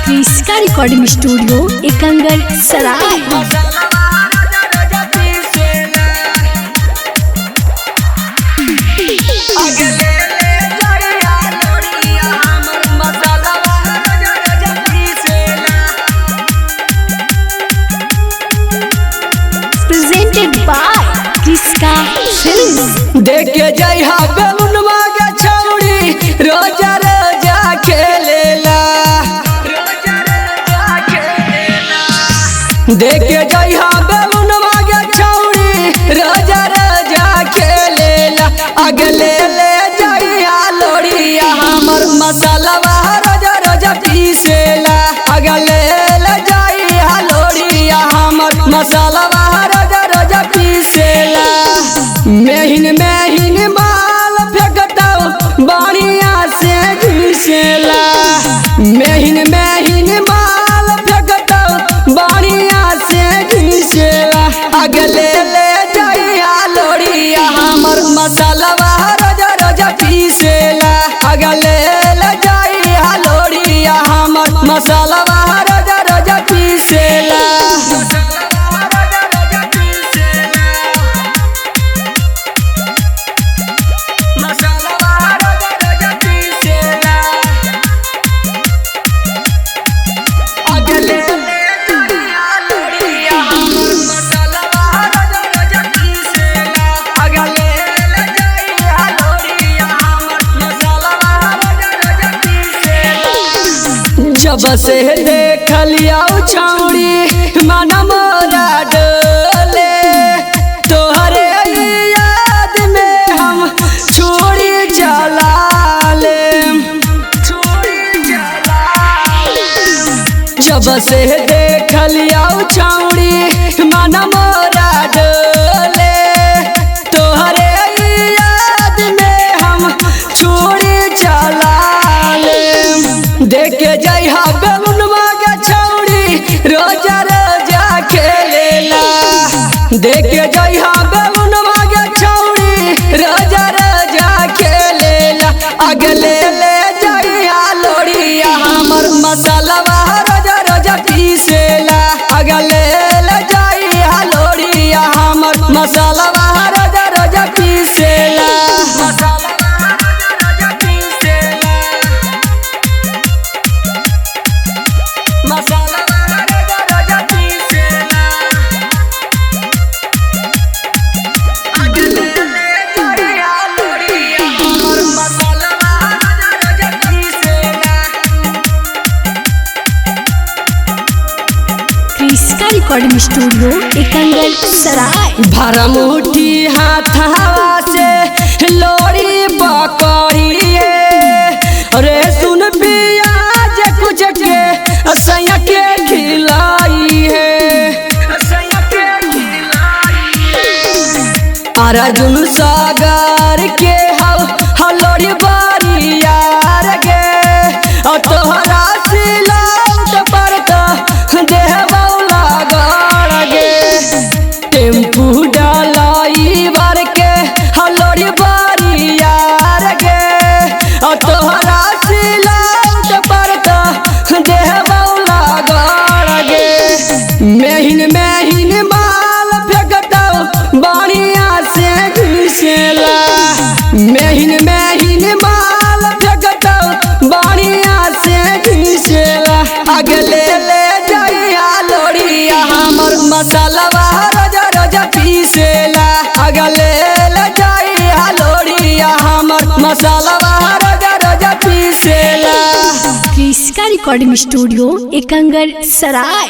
क्रिस्का recording studio एकंगर सराय। Presented by क्रिस्का फिल्म्स। देखे जइहा बेलुनवा के छौड़ी रोजा रोजा खेलेला। देखे जइहा बेलुनवा के छौड़ी रोजा रोजा खेलेला। अगले ले जइहा लोड़िया हमर मसालावा रोजा रोजा पीसेला। अगले ले जइहा लोड़िया हमर मसालावा रोजा रोजा पीसेला। मेहिन मेहिन माल फेंकताऊ बढ़िया से घुसेला। मेहिन मेहिन माल फेंकताऊ बढ़िया से घुसेला। अगले ले जइहा लोड़िया हमर मसालावा रोजा रोजा पीसेला। अगले ले जइहा लोड़िया हमर मसालावा रोजा रोजा पीसेला। जब से देखलिया छौड़ी मन मोरा डोले। तोहरे याद में हम छोड़ी चला ले। जब से देखलिया छौड़ी मन मोरा डोले। तोहरे याद में हम छोड़ी चला ले। देखे जइहा बेलुनवा के छौड़ी रोजा रोजा खेलेला। देखे जइहा बेलुनवा के छौड़ी रोजा रोजा खेलेला। अगले ले जइहा लोड़िया हमर मसालावा रोजा रोजा पीसेला। अगले ले जइहा लोड़िया हमर मसालावा रोजा रोजा पीसेला। क्रिस्का रिकॉर्डिंग स्टूडियो एकंगर सराय। भरमुठी हाथवा से लोड़ी पकड़िए। रे सुन पियाज कुछ के सैया के खिलाई है। अर्जुन सागर के हलोड़ी बारी यार गे। तोहरा सिलौट पर तो देह बौला गड़ गे। टेम्पू डालाई बार के हलोड़ी बारी यार गे। तोहरा सिलौट पर तो देह बौला गड़ गे। मेहिन मेहिन माल फेंकताऊ बढ़िया से घुसेला। मेहिन मेहिन माल फेंकताऊ बढ़िया से घुसेला। अगले ले जइहा लोड़िया हमर मसालावा रोजा रोजा पीसेला। अगले ले जइहा लोड़िया हमर मसालावा रोजा रोजा पीसेला। क्रिस्का रिकॉर्डिंग स्टूडियो एकंगर सराय।